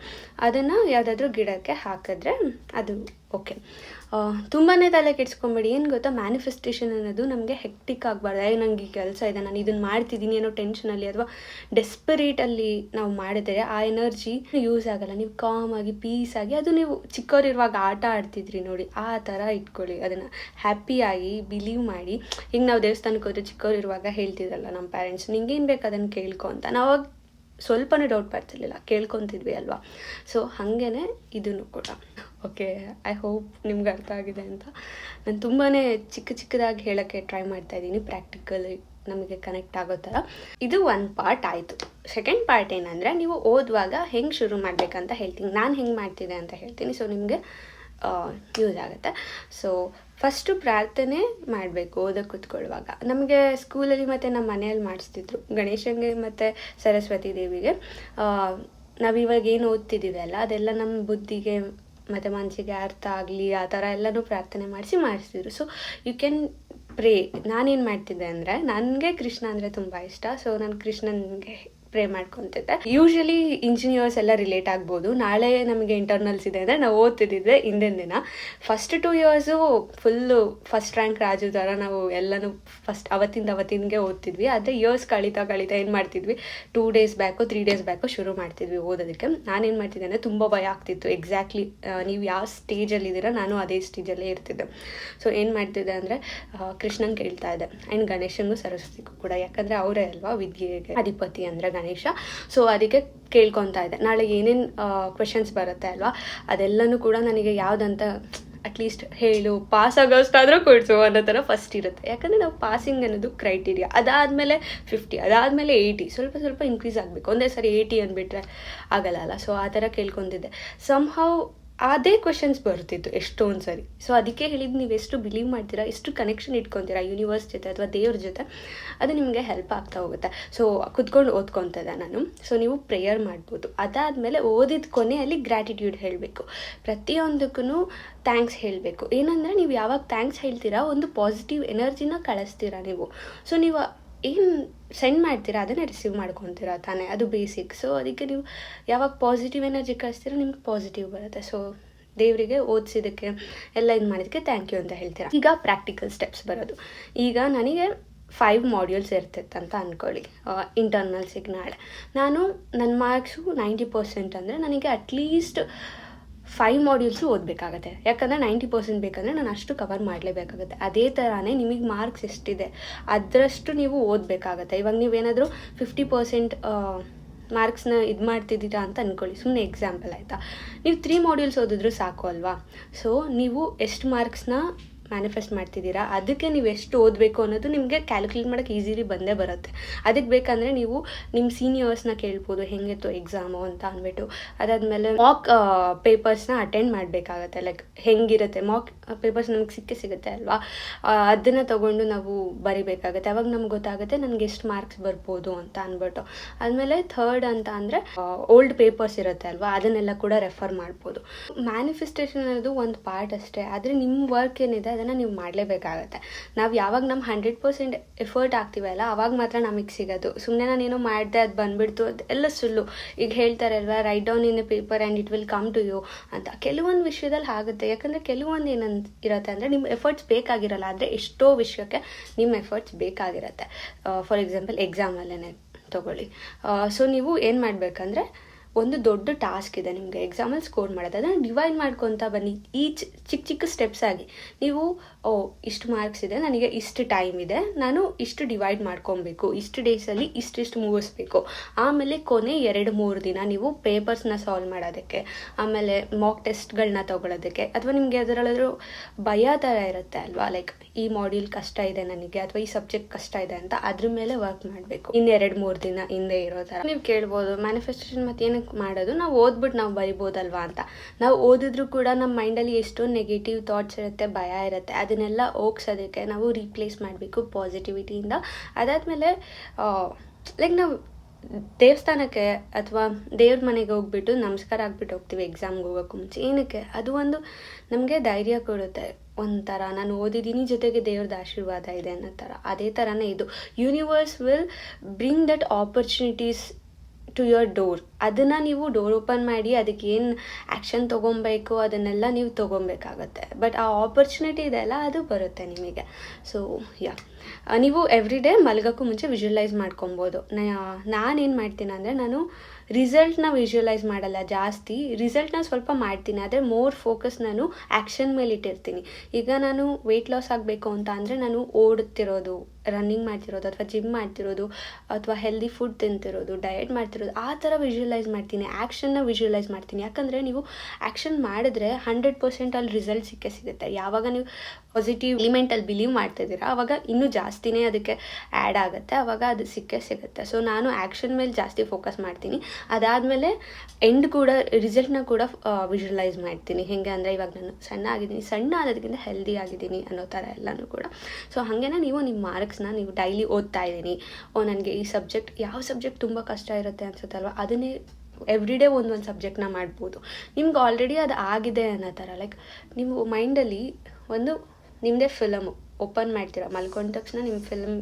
ಅದನ್ನು ಯಾವುದಾದ್ರೂ ಗಿಡಕ್ಕೆ ಹಾಕಿದ್ರೆ ಅದು ಓಕೆ. ತುಂಬಾ ತಲೆ ಕೆಡಿಸ್ಕೊಂಬೇಡಿ. ಏನು ಗೊತ್ತಾ, ಮ್ಯಾನಿಫೆಸ್ಟೇಷನ್ ಅನ್ನೋದು ನಮಗೆ ಹೆಕ್ಟಿಕ್ ಆಗಬಾರ್ದು. ನನಗೆ ಈ ಕೆಲಸ ಇದೆ, ನಾನು ಇದನ್ನು ಮಾಡ್ತಿದ್ದೀನಿ ಏನೋ ಟೆನ್ಷನಲ್ಲಿ ಅಥವಾ ಡೆಸ್ಪರೇಟಲ್ಲಿ ನಾವು ಮಾಡಿದರೆ ಆ ಎನರ್ಜಿ ಯೂಸ್ ಆಗಲ್ಲ. ನೀವು ಕಾಮಾಗಿ ಪೀಸಾಗಿ, ಅದು ನೀವು ಚಿಕ್ಕವರಿರುವಾಗ ಆಟ ಆಡ್ತಿದ್ರಿ ನೋಡಿ, ಆ ಥರ ಇಟ್ಕೊಳ್ಳಿ. ಅದನ್ನು ಹ್ಯಾಪಿಯಾಗಿ ಬಿಲೀವ್ ಮಾಡಿ. ಈಗ ನಾವು ದೇವಸ್ಥಾನಕ್ಕೆ ಹೋದರೆ ಚಿಕ್ಕವರಿರುವಾಗ ಹೇಳ್ತಿದ್ರಲ್ಲ ನಮ್ಮ ಪೇರೆಂಟ್ಸ್, ನಿಂಗೇನು ಬೇಕು ಅದನ್ನು ಕೇಳ್ಕೊ ಅಂತ. ನಾವು ಅವಾಗ ಸ್ವಲ್ಪನೂ ಡೌಟ್ ಪಡ್ತಿರ್ಲಿಲ್ಲ, ಕೇಳ್ಕೊತಿದ್ವಿ ಅಲ್ವಾ? ಸೊ ಹಾಗೇ ಇದನ್ನು ಕೂಡ. ಓಕೆ, ಐ ಹೋಪ್ ನಿಮ್ಗೆ ಅರ್ಥ ಆಗಿದೆ ಅಂತ. ನಾನು ತುಂಬಾ ಚಿಕ್ಕದಾಗಿ ಹೇಳೋಕ್ಕೆ ಟ್ರೈ ಮಾಡ್ತಾಯಿದ್ದೀನಿ, ಪ್ರಾಕ್ಟಿಕಲಿ ನಮಗೆ ಕನೆಕ್ಟ್ ಆಗೋ ಥರ. ಇದು ಒಂದು ಪಾರ್ಟ್ ಆಯಿತು. ಸೆಕೆಂಡ್ ಪಾರ್ಟ್ ಏನಂದರೆ, ನೀವು ಓದುವಾಗ ಹೆಂಗೆ ಶುರು ಮಾಡಬೇಕಂತ ಹೇಳ್ತೀನಿ. ನಾನು ಹೆಂಗೆ ಮಾಡ್ತಿದ್ದೆ ಅಂತ ಹೇಳ್ತೀನಿ. ಸೊ ನಿಮಗೆ ಯೂಸ್ ಆಗುತ್ತೆ. ಸೊ ಫಸ್ಟು ಪ್ರಾರ್ಥನೆ ಮಾಡಬೇಕು ಓದಕ್ಕೆ ಕೂತ್ಕೊಳ್ಳುವಾಗ. ನಮಗೆ ಸ್ಕೂಲಲ್ಲಿ ಮತ್ತು ನಮ್ಮ ಮನೆಯಲ್ಲಿ ಮಾಡಿಸ್ತಿದ್ರು ಗಣೇಶನಿಗೆ ಮತ್ತು ಸರಸ್ವತಿ ದೇವಿಗೆ. ನಾವಿವಾಗ ಏನು ಓದ್ತಿದ್ದೀವಿ ಅಲ್ಲ, ಅದೆಲ್ಲ ನಮ್ಮ ಬುದ್ಧಿಗೆ ಮತ್ತು ಮನಸ್ಸಿಗೆ ಅರ್ಥ ಆಗಲಿ ಆ ಥರ ಎಲ್ಲನೂ ಪ್ರಾರ್ಥನೆ ಮಾಡಿಸ್ತಿದ್ರು. So you can pray. ನಾನೇನು ಮಾಡ್ತಿದ್ದೆ ಅಂದರೆ, ನನಗೆ ಕೃಷ್ಣ ಅಂದರೆ ತುಂಬ ಇಷ್ಟ. ಸೊ ನಾನು ಕೃಷ್ಣನಿಗೆ ಪ್ರೇ ಮಾಡ್ಕೊತಿದ್ದೆ. ಯೂಶ್ವಲಿ ಇಂಜಿನಿಯರ್ಸ್ ಎಲ್ಲ ರಿಲೇಟ್ ಆಗ್ಬೋದು. ನಾಳೆ ನಮಗೆ ಇಂಟರ್ನಲ್ಸ್ ಇದೆ ಅಂದರೆ ನಾವು ಓದ್ತಿದ್ದಿದ್ದೆ ಹಿಂದಿನ ದಿನ. First 2 years full first rank Raju ಥರ ನಾವು ಎಲ್ಲನೂ ಅವತ್ತಿಂದಿಗೆ ಓದ್ತಿದ್ವಿ. ಆದರೆ ಇಯರ್ಸ್ ಕಳೀತಾ ಏನು ಮಾಡ್ತಿದ್ವಿ, 2 days ಬ್ಯಾಕು 3 days ಬ್ಯಾಕು ಶುರು ಮಾಡ್ತಿದ್ವಿ ಓದೋದಕ್ಕೆ. ನಾನೇನು ಮಾಡ್ತಿದ್ದೆ ಅಂದರೆ, ತುಂಬ ಭಯ ಆಗ್ತಿತ್ತು. ಎಕ್ಸಾಕ್ಟ್ಲಿ ನೀವು ಯಾವ ಸ್ಟೇಜಲ್ಲಿದ್ದೀರಾ, ನಾನು ಅದೇ ಸ್ಟೇಜಲ್ಲೇ ಇರ್ತಿದ್ದೆ. ಸೊ ಏನು ಮಾಡ್ತಿದ್ದೆ ಅಂದರೆ, ಕೃಷ್ಣನ್ ಕೇಳ್ತಾ ಇದ್ದೆ. ಆ್ಯಂಡ್ ಗಣೇಶನಿಗೂ ಸರಸ್ವತಿಗೂ ಕೂಡ, ಯಾಕಂದರೆ ಅವರೇ ಅಲ್ವಾ ವಿದ್ಯೆಗೆ ಅಧಿಪತಿ ಅಂದರೆ ಗಣೇಶ. ಸೊ ಅದಕ್ಕೆ ಕೇಳ್ಕೊತಾ ಇದ್ದೆ, ನಾಳೆ ಏನೇನು ಕ್ವೆಶನ್ಸ್ ಬರುತ್ತೆ ಅಲ್ವಾ, ಅದೆಲ್ಲನೂ ಕೂಡ ನನಗೆ ಯಾವುದಂತ ಅಟ್ಲೀಸ್ಟ್ ಹೇಳು, ಪಾಸ್ ಆಗೋಷ್ಟಾದರೂ ಕೊಡಿಸು ಅನ್ನೋ ಥರ ಫಸ್ಟ್ ಇರುತ್ತೆ. ಯಾಕಂದರೆ ನಾವು ಪಾಸಿಂಗ್ ಅನ್ನೋದು ಕ್ರೈಟೀರಿಯಾ. ಅದಾದಮೇಲೆ 50, ಅದಾದಮೇಲೆ 80, ಸ್ವಲ್ಪ ಇನ್ಕ್ರೀಸ್ ಆಗಬೇಕು. ಒಂದೇ ಸರಿ 80 ಅಂದ್ಬಿಟ್ರೆ ಆಗಲ್ಲ. ಸೊ ಆ ಥರ ಕೇಳ್ಕೊತಿದ್ದೆ. ಸಮ್ಹೌ ಅದೇ ಕ್ವೆಶನ್ಸ್ ಬರ್ತಿತ್ತು ಎಷ್ಟೊಂದು ಸರಿ. ಸೊ ಅದಕ್ಕೆ ಹೇಳಿದ್ದು, ನೀವು ಎಷ್ಟು ಬಿಲೀವ್ ಮಾಡ್ತೀರಾ, ಎಷ್ಟು ಕನೆಕ್ಷನ್ ಇಟ್ಕೊತೀರಾ ಯೂನಿವರ್ಸ್ ಜೊತೆ ಅಥವಾ ದೇವ್ರ ಜೊತೆ, ಅದು ನಿಮಗೆ ಹೆಲ್ಪ್ ಆಗ್ತಾ ಹೋಗುತ್ತೆ. ಸೊ ಕುತ್ಕೊಂಡು ಓದ್ಕೊತಿದ್ದೆ ನಾನು. ಸೊ ನೀವು ಪ್ರೇಯರ್ ಮಾಡ್ಬೋದು. ಅದಾದಮೇಲೆ ಓದಿದ ಕೊನೆಯಲ್ಲಿ ಗ್ರ್ಯಾಟಿಟ್ಯೂಡ್ ಹೇಳಬೇಕು. ಪ್ರತಿಯೊಂದಕ್ಕೂ ಥ್ಯಾಂಕ್ಸ್ ಹೇಳಬೇಕು. ಏನಂದರೆ, ನೀವು ಯಾವಾಗ ಥ್ಯಾಂಕ್ಸ್ ಹೇಳ್ತೀರಾ, ಒಂದು ಪಾಸಿಟಿವ್ ಎನರ್ಜಿನ ಕಳಿಸ್ತೀರಾ ನೀವು. ಸೊ ನೀವು ಏನು ಸೆಂಡ್ ಮಾಡ್ತೀರಾ ಅದನ್ನೇ ರಿಸೀವ್ ಮಾಡ್ಕೊತೀರಾ ತಾನೇ, ಅದು ಬೇಸಿಕ್. ಸೊ ಅದಕ್ಕೆ ನೀವು ಯಾವಾಗ ಪಾಸಿಟಿವ್ ಎನರ್ಜಿ ಕಳಿಸ್ತೀರಾ, ನಿಮ್ಗೆ ಪಾಸಿಟಿವ್ ಬರುತ್ತೆ. ಸೊ ದೇವರಿಗೆ ಓದಿಸಿದ್ದಕ್ಕೆ ಎಲ್ಲ ಇದು ಮಾಡಿದ್ದಕ್ಕೆ ಥ್ಯಾಂಕ್ ಯು ಅಂತ ಹೇಳ್ತೀರಾ. ಈಗ ಪ್ರಾಕ್ಟಿಕಲ್ ಸ್ಟೆಪ್ಸ್ ಬರೋದು. ಈಗ ನನಗೆ 5 ಮಾಡ್ಯೂಲ್ಸ್ ಇರ್ತಿತ್ತು ಅಂತ ಅಂದ್ಕೊಳ್ಳಿ ಇಂಟರ್ನಲ್ಸಿಗೆ. ನಾಳೆ ನನ್ನ ಮಾರ್ಕ್ಸು 90% ಅಂದರೆ ನನಗೆ ಅಟ್ಲೀಸ್ಟ್ 5 ಮಾಡ್ಯೂಲ್ಸು ಓದಬೇಕಾಗತ್ತೆ. ಯಾಕಂದರೆ 90% ಬೇಕಂದರೆ ನಾನು ಅಷ್ಟು ಕವರ್ ಮಾಡಲೇಬೇಕಾಗುತ್ತೆ. ಅದೇ ಥರನೇ ನಿಮಗೆ ಮಾರ್ಕ್ಸ್ ಎಷ್ಟಿದೆ ಅದರಷ್ಟು ನೀವು ಓದಬೇಕಾಗತ್ತೆ. ಇವಾಗ ನೀವೇನಾದರೂ 50% ಮಾರ್ಕ್ಸ್ನ ಇದು ಮಾಡ್ತಿದ್ದೀರಾ ಅಂತ ಅಂದ್ಕೊಳ್ಳಿ, ಸುಮ್ಮನೆ ಎಕ್ಸಾಂಪಲ್ ಆಯಿತಾ. ನೀವು 3 ಮಾಡ್ಯೂಲ್ಸ್ ಓದಿದ್ರು ಸಾಕು ಅಲ್ವಾ. ಸೊ ನೀವು ಎಷ್ಟು ಮಾರ್ಕ್ಸ್ನ ಮ್ಯಾನಿಫೆಸ್ಟ್ ಮಾಡ್ತಿದ್ದೀರಾ, ಅದಕ್ಕೆ ನೀವು ಎಷ್ಟು ಓದಬೇಕು ಅನ್ನೋದು ನಿಮಗೆ ಕ್ಯಾಲ್ಕುಲೇಟ್ ಮಾಡೋಕ್ಕೆ ಈಸಿಲಿ ಬಂದೇ ಬರುತ್ತೆ. ಅದಕ್ಕೆ ಬೇಕಂದರೆ ನೀವು ನಿಮ್ಮ ಸೀನಿಯರ್ಸ್ನ ಕೇಳ್ಬೋದು, ಹೆಂಗಿತ್ತು ಎಕ್ಸಾಮು ಅಂತ ಅಂದ್ಬಿಟ್ಟು. ಅದಾದಮೇಲೆ ಮಾಕ್ ಪೇಪರ್ಸ್ನ ಅಟೆಂಡ್ ಮಾಡಬೇಕಾಗತ್ತೆ. ಲೈಕ್ ಹೆಂಗಿರುತ್ತೆ ಮಾಕ್ ಪೇಪರ್ಸ್ ನಮಗೆ ಸಿಗುತ್ತೆ ಅಲ್ವಾ, ಅದನ್ನು ತೊಗೊಂಡು ನಾವು ಬರಿಬೇಕಾಗತ್ತೆ. ಅವಾಗ ನಮ್ಗೆ ಗೊತ್ತಾಗುತ್ತೆ ನನಗೆ ಎಷ್ಟು ಮಾರ್ಕ್ಸ್ ಬರ್ಬೋದು ಅಂತ ಅಂದ್ಬಿಟ್ಟು. ಆದಮೇಲೆ ಥರ್ಡ್ ಅಂತ ಅಂದರೆ ಓಲ್ಡ್ ಪೇಪರ್ಸ್ ಇರುತ್ತೆ ಅಲ್ವಾ, ಅದನ್ನೆಲ್ಲ ಕೂಡ ರೆಫರ್ ಮಾಡ್ಬೋದು. ಮ್ಯಾನಿಫೆಸ್ಟೇಷನ್ ಅನ್ನೋದು ಒಂದು ಪಾರ್ಟ್ ಅಷ್ಟೇ. ಆದರೆ ನಿಮ್ಮ ವರ್ಕ್ ಏನಿದೆ ಅದನ್ನು ನೀವು ಮಾಡಲೇಬೇಕಾಗತ್ತೆ. ನಾವು ಯಾವಾಗ ನಮ್ಮ 100% ಎಫರ್ಟ್ ಆಗ್ತೀವಲ್ಲ ಆವಾಗ ಮಾತ್ರ ನಮಗೆ ಸಿಗೋದು. ಸುಮ್ಮನೆ ನಾನೇನೋ ಮಾಡಿದೆ ಅದು ಬಂದುಬಿಡ್ತು ಅದು ಎಲ್ಲ ಸುಳ್ಳು. ಈಗ ಹೇಳ್ತಾರೆ ಅಲ್ವಾ, write down in a paper and it will come to you ಅಂತ. ಕೆಲವೊಂದು ವಿಷಯದಲ್ಲಿ ಆಗುತ್ತೆ, ಯಾಕಂದರೆ ಕೆಲವೊಂದು ಏನಂತ ಇರುತ್ತೆ ಅಂದರೆ ನಿಮ್ಮ ಎಫರ್ಟ್ಸ್ ಬೇಕಾಗಿರಲ್ಲ, ಆದರೆ ಎಷ್ಟೋ ವಿಷಯಕ್ಕೆ ನಿಮ್ಮ ಎಫರ್ಟ್ಸ್ ಬೇಕಾಗಿರುತ್ತೆ. ಫಾರ್ ಎಕ್ಸಾಂಪಲ್ ಎಕ್ಸಾಮಲ್ಲೇ ತೊಗೊಳ್ಳಿ. ಸೊ ನೀವು ಏನು ಮಾಡಬೇಕಂದ್ರೆ, ಒಂದು ದೊಡ್ಡ ಟಾಸ್ಕ್ ಇದೆ ನಿಮಗೆ ಎಕ್ಸಾಮಲ್ಲಿ ಸ್ಕೋರ್ ಮಾಡೋದು, ಅದನ್ನು ಡಿವೈಡ್ ಮಾಡ್ಕೊತಾ ಬನ್ನಿ. ಈ ಚಿಕ್ಕ ಚಿಕ್ಕ ಸ್ಟೆಪ್ಸ್ ಆಗಿ ನೀವು ಇಷ್ಟು ಮಾರ್ಕ್ಸ್ ಇದೆ, ನನಗೆ ಇಷ್ಟು ಟೈಮ್ ಇದೆ, ನಾನು ಇಷ್ಟು ಡಿವೈಡ್ ಮಾಡ್ಕೊಬೇಕು, ಇಷ್ಟು ಡೇಸಲ್ಲಿ ಇಷ್ಟಿಷ್ಟು ಮುಗಿಸ್ಬೇಕು. ಆಮೇಲೆ ಕೊನೆ 2-3 ದಿನ ನೀವು ಪೇಪರ್ಸ್ನ ಸಾಲ್ವ್ ಮಾಡೋದಕ್ಕೆ, ಆಮೇಲೆ ಮಾಕ್ ಟೆಸ್ಟ್ಗಳನ್ನ ತೊಗೊಳೋದಕ್ಕೆ, ಅಥವಾ ನಿಮಗೆ ಅದರಲ್ಲಾದರೂ ಭಯ ಥರ ಇರುತ್ತೆ ಅಲ್ವಾ, ಲೈಕ್ ಈ ಮಾಡ್ಯೂಲ್ ಕಷ್ಟ ಇದೆ ನನಗೆ ಅಥವಾ ಈ ಸಬ್ಜೆಕ್ಟ್ ಕಷ್ಟ ಇದೆ ಅಂತ, ಅದ್ರ ಮೇಲೆ ವರ್ಕ್ ಮಾಡಬೇಕು. ಇನ್ನು 2-3 ದಿನ ಹಿಂದೆ ಇರೋ ಥರ. ನೀವು ಕೇಳ್ಬೋದು, ಮ್ಯಾನಿಫೆಸ್ಟೇಷನ್ ಮತ್ತು ಏನಕ್ಕೆ ಮಾಡೋದು, ನಾವು ಓದ್ಬಿಟ್ಟು ನಾವು ಬರಿಬೋದಲ್ವಾ ಅಂತ. ನಾವು ಓದಿದ್ರು ಕೂಡ ನಮ್ಮ ಮೈಂಡಲ್ಲಿ ಎಷ್ಟೊಂದು ನೆಗೆಟಿವ್ ಥಾಟ್ಸ್ ಇರುತ್ತೆ, ಭಯ ಇರುತ್ತೆ, ಅದನ್ನೆಲ್ಲ ಹೋಗ್ಸೋದಕ್ಕೆ ನಾವು ರೀಪ್ಲೇಸ್ ಮಾಡಬೇಕು ಪಾಸಿಟಿವಿಟಿಯಿಂದ. ಅದಾದಮೇಲೆ ಲೈಕ್ ನಾವು ದೇವಸ್ಥಾನಕ್ಕೆ ಅಥವಾ ದೇವ್ರ ಮನೆಗೆ ಹೋಗ್ಬಿಟ್ಟು ನಮಸ್ಕಾರ ಆಗ್ಬಿಟ್ಟು ಹೋಗ್ತೀವಿ ಎಕ್ಸಾಮ್ಗೆ ಹೋಗೋಕ್ಕೂ ಮುಂಚೆ. ಏನಕ್ಕೆ? ಅದು ಒಂದು ನಮಗೆ ಧೈರ್ಯ ಕೊಡುತ್ತೆ. ಒಂಥರ ನಾನು ಓದಿದ್ದೀನಿ, ಜೊತೆಗೆ ದೇವ್ರದ್ದು ಆಶೀರ್ವಾದ ಇದೆ ಅನ್ನೋ ಥರ. ಅದೇ ಥರನೇ ಇದು, universe will bring that opportunities to your door. ಅದನ್ನು ನೀವು ಡೋರ್ ಓಪನ್ ಮಾಡಿ ಅದಕ್ಕೆ ಏನು ಆ್ಯಕ್ಷನ್ ತೊಗೊಬೇಕು ಅದನ್ನೆಲ್ಲ ನೀವು ತೊಗೊಬೇಕಾಗತ್ತೆ. ಬಟ್ ಆ ಆಪರ್ಚುನಿಟಿ ಇದೆ ಅಲ್ಲ, ಅದು ಬರುತ್ತೆ ನಿಮಗೆ. ಸೊ ನೀವು ಎವ್ರಿ ಡೇ ಮಲಗೋಕ್ಕೂ ಮುಂಚೆ ವಿಜುವಲೈಸ್ ಮಾಡ್ಕೊಬೋದು. ನಾನೇನು ಮಾಡ್ತೀನಿ ಅಂದರೆ, ನಾನು ರಿಸಲ್ಟ್ನ ವಿಜುವಲೈಸ್ ಮಾಡಲ್ಲ ಜಾಸ್ತಿ, ರಿಸಲ್ಟ್ನ ಸ್ವಲ್ಪ ಮಾಡ್ತೀನಿ, ಆದರೆ ಮೋರ್ ಫೋಕಸ್ ನಾನು ಆ್ಯಕ್ಷನ್ ಮೇಲೆ ಇಟ್ಟಿರ್ತೀನಿ. ಈಗ ನಾನು ವೆಯ್ಟ್ ಲಾಸ್ ಆಗಬೇಕು ಅಂತ ಅಂದರೆ ನಾನು ಓಡುತ್ತಿರೋದು, ರನ್ನಿಂಗ್ ಮಾಡ್ತಿರೋದು, ಅಥವಾ ಜಿಮ್ ಮಾಡ್ತಿರೋದು, ಅಥವಾ ಹೆಲ್ದಿ ಫುಡ್ ತಿಂತಿರೋದು, ಡಯಟ್ ಮಾಡ್ತಿರೋದು, ಆ ಥರ ವಿಜುವಲೈಸ್ ಮಾಡ್ತೀನಿ, ಆ್ಯಕ್ಷನ್ನ ವಿಜುವಲೈಸ್ ಮಾಡ್ತೀನಿ. ಯಾಕಂದರೆ ನೀವು ಆ್ಯಕ್ಷನ್ ಮಾಡಿದ್ರೆ 100% ಅಲ್ಲಿ ರಿಸಲ್ಟ್ ಸಿಗುತ್ತೆ. ಯಾವಾಗ ನೀವು ಪಾಸಿಟಿವ್ ಎಲಿಮೆಂಟಲ್ಲಿ ಬಿಲೀವ್ ಮಾಡ್ತಿದ್ದೀರಾ ಆವಾಗ ಇನ್ನೂ ಜಾಸ್ತಿನೇ ಅದಕ್ಕೆ ಆ್ಯಡ್ ಆಗುತ್ತೆ, ಆವಾಗ ಅದು ಸಿಗುತ್ತೆ. ಸೊ ನಾನು ಆ್ಯಕ್ಷನ್ ಮೇಲೆ ಜಾಸ್ತಿ ಫೋಕಸ್ ಮಾಡ್ತೀನಿ. ಅದಾದಮೇಲೆ ಎಂಡ್ ಕೂಡ ರಿಸಲ್ಟ್ನ ಕೂಡ ವಿಜುವಲೈಸ್ ಮಾಡ್ತೀನಿ. ಹೇಗೆ ಅಂದರೆ, ಇವಾಗ ನಾನು ಸಣ್ಣ ಆಗೋದಕ್ಕಿಂತ ಹೆಲ್ದಿ ಆಗಿದ್ದೀನಿ ಅನ್ನೋ ಥರ ಎಲ್ಲನೂ ಕೂಡ. ಸೊ ಹಾಗೇ ನೀವು ನಿಮ್ಮ ಮಾರ್ಕ್ಸ್ನ ನೀವು ಡೈಲಿ ಓದ್ತಾ ಇದ್ದೀನಿ, ನನಗೆ ಈ ಸಬ್ಜೆಕ್ಟ್, ಯಾವ ಸಬ್ಜೆಕ್ಟ್ ತುಂಬ ಕಷ್ಟ ಇರುತ್ತೆ ಅನ್ಸುತ್ತಲ್ವ, ಅದನ್ನೇ ಎವ್ರಿ ಡೇ ಒಂದೊಂದು ಸಬ್ಜೆಕ್ಟ್ನ ಮಾಡ್ಬೋದು. ನಿಮ್ಗೆ ಆಲ್ರೆಡಿ ಅದು ಆಗಿದೆ ಅನ್ನೋ ಥರ. ಲೈಕ್ ನೀವು ಮೈಂಡಲ್ಲಿ ಒಂದು ನಿಮ್ಮದೇ ಫಿಲಮು ಓಪನ್ ಮಾಡ್ತೀರಾ, ಮಲ್ಕೊಂಡ ತಕ್ಷಣ ನಿಮ್ಮ ಫಿಲಮ್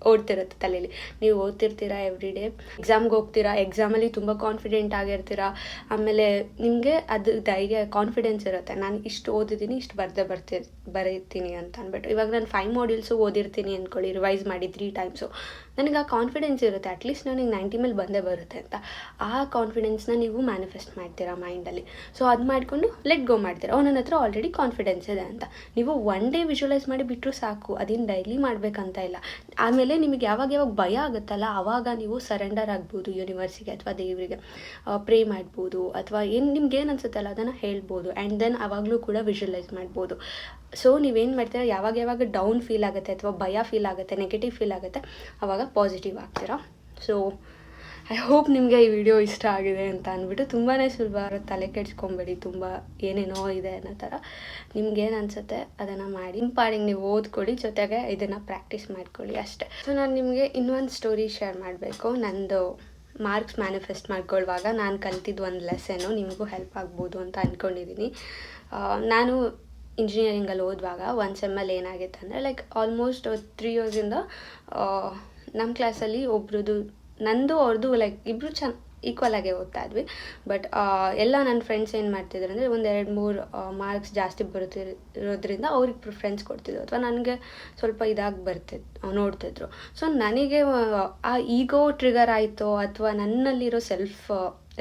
ಓಡ್ತಿರುತ್ತೆ ತಲೆಯಲ್ಲಿ. ನೀವು ಓದ್ತಿರ್ತೀರಾ ಎವ್ರಿ ಡೇ, ಎಕ್ಸಾಮ್ಗೆ ಹೋಗ್ತೀರಾ, ಎಕ್ಸಾಮಲ್ಲಿ ತುಂಬ ಕಾನ್ಫಿಡೆಂಟ್ ಆಗಿರ್ತೀರಾ. ಆಮೇಲೆ ನಿಮಗೆ ಅದು ಧೈರ್ಯ, ಕಾನ್ಫಿಡೆನ್ಸ್ ಇರುತ್ತೆ, ನಾನು ಇಷ್ಟು ಓದಿದ್ದೀನಿ, ಇಷ್ಟು ಬರೀತೀನಿ ಅಂತ ಅಂದ್ಬಿಟ್ಟು. ಇವಾಗ ನಾನು 5 ಮಾಡ್ಯೂಲ್ಸು ಓದಿರ್ತೀನಿ ಅಂದ್ಕೊಳ್ಳಿ, ರಿವೈಸ್ ಮಾಡಿ 3 ಟೈಮ್ಸು, ನನಗೆ ಆ ಕಾನ್ಫಿಡೆನ್ಸ್ ಇರುತ್ತೆ, ಅಟ್ಲೀಸ್ಟ್ ನನಗೆ 90 ಮೇಲೆ ಬಂದೇ ಬರುತ್ತೆ ಅಂತ. ಆ ಕಾನ್ಫಿಡೆನ್ಸ್ನ ನೀವು ಮ್ಯಾನಿಫೆಸ್ಟ್ ಮಾಡ್ತೀರಾ ಮೈಂಡಲ್ಲಿ. ಸೊ ಅದು ಮಾಡಿಕೊಂಡು ಲೆಟ್ ಗೋ ಮಾಡ್ತೀರಾ, ನನ್ನ ಹತ್ರ ಆಲ್ರೆಡಿ ಕಾನ್ಫಿಡೆನ್ಸ್ ಇದೆ ಅಂತ. ನೀವು 1 ಡೇ ವಿಜುವಲೈಸ್ ಮಾಡಿ ಬಿಟ್ಟರು ಸಾಕು, ಅದೇನು ಡೈಲಿ ಮಾಡಬೇಕಂತ ಇಲ್ಲ. ಆಮೇಲೆ ನಿಮಗೆ ಯಾವಾಗ ಭಯ ಆಗುತ್ತಲ್ಲ, ಆವಾಗ ನೀವು ಸರೆಂಡರ್ ಆಗ್ಬೋದು ಯೂನಿವರ್ಸಿಗೆ ಅಥವಾ ದೇವರಿಗೆ, ಪ್ರೇ ಮಾಡ್ಬೋದು, ಅಥವಾ ನಿಮ್ಗೆ ಏನು ಅನ್ಸುತ್ತಲ್ಲ ಅದನ್ನು ಹೇಳ್ಬೋದು. ಆ್ಯಂಡ್ ದೆನ್ ಆವಾಗಲೂ ಕೂಡ ವಿಜುವಲೈಸ್ ಮಾಡ್ಬೋದು. ಸೊ ನೀವೇನು ಮಾಡ್ತೀರಾ, ಯಾವಾಗ ಡೌನ್ ಫೀಲ್ ಆಗುತ್ತೆ ಅಥವಾ ಭಯ ಫೀಲ್ ಆಗುತ್ತೆ, ನೆಗೆಟಿವ್ ಫೀಲ್ ಆಗುತ್ತೆ, ಆವಾಗ ಪಾಸಿಟಿವ್ ಆಗ್ತೀರಾ. ಸೊ ಐ ಹೋಪ್ ನಿಮಗೆ ಈ ವಿಡಿಯೋ ಇಷ್ಟ ಆಗಿದೆ ಅಂತ ಅಂದ್ಬಿಟ್ಟು. ತುಂಬಾ ಸುಲಭ, ತಲೆ ಕೆಡ್ಸ್ಕೊಬೇಡಿ, ತುಂಬ ಏನೇನೋ ಇದೆ ಅನ್ನೋ ಥರ. ನಿಮ್ಗೇನು ಅನಿಸುತ್ತೆ ಅದನ್ನು ಮಾಡಿ, ನಿಮ್ಮ ಪಾಡಿಗೆ ನೀವು ಓದ್ಕೊಳ್ಳಿ, ಜೊತೆಗೆ ಇದನ್ನು ಪ್ರಾಕ್ಟೀಸ್ ಮಾಡ್ಕೊಳ್ಳಿ ಅಷ್ಟೇ. ಸೊ ನಾನು ನಿಮಗೆ ಇನ್ನೊಂದು ಸ್ಟೋರಿ ಶೇರ್ ಮಾಡಬೇಕು. ನಂದು ಮಾರ್ಕ್ಸ್ ಮ್ಯಾನಿಫೆಸ್ಟ್ ಮಾಡ್ಕೊಳ್ಳುವಾಗ ನಾನು ಕಲ್ತಿದ್ದು ಒಂದು ಲೆಸನ್ನು ನಿಮಗೂ ಹೆಲ್ಪ್ ಆಗ್ಬೋದು ಅಂತ ಅಂದ್ಕೊಂಡಿದ್ದೀನಿ. ನಾನು ಇಂಜಿನಿಯರಿಂಗಲ್ಲಿ ಓದುವಾಗ ಒಂದು ಸೆಮ್ಮಲ್ಲಿ ಏನಾಗಿತ್ತು ಅಂದರೆ, ಲೈಕ್ ಆಲ್ಮೋಸ್ಟ್ 3 ಇಯರ್ಸಿಂದ ನಮ್ಮ ಕ್ಲಾಸಲ್ಲಿ ಒಬ್ರದ್ದು, ನಂದು ಅವ್ರದ್ದು, ಲೈಕ್ ಇಬ್ಬರು ಈಕ್ವಲ್ ಆಗಿ ಓದ್ತಾ ಇದ್ವಿ. ಬಟ್ ಎಲ್ಲ ನನ್ನ ಫ್ರೆಂಡ್ಸ್ ಏನು ಮಾಡ್ತಿದ್ರು ಅಂದರೆ, 1-2-3 ಮಾರ್ಕ್ಸ್ ಜಾಸ್ತಿ ಬರುತ್ತಿರೋದ್ರಿಂದ ಅವ್ರಿಗೆ ಪ್ರಿಫರೆನ್ಸ್ ಕೊಡ್ತಿದ್ರು, ಅಥವಾ ನನಗೆ ಸ್ವಲ್ಪ ಇದಾಗಿ ನೋಡ್ತಿದ್ರು. ಸೊ ನನಗೆ ಆ ಈಗೋ ಟ್ರಿಗರ್ ಆಯಿತೋ, ಅಥವಾ ನನ್ನಲ್ಲಿರೋ ಸೆಲ್ಫ್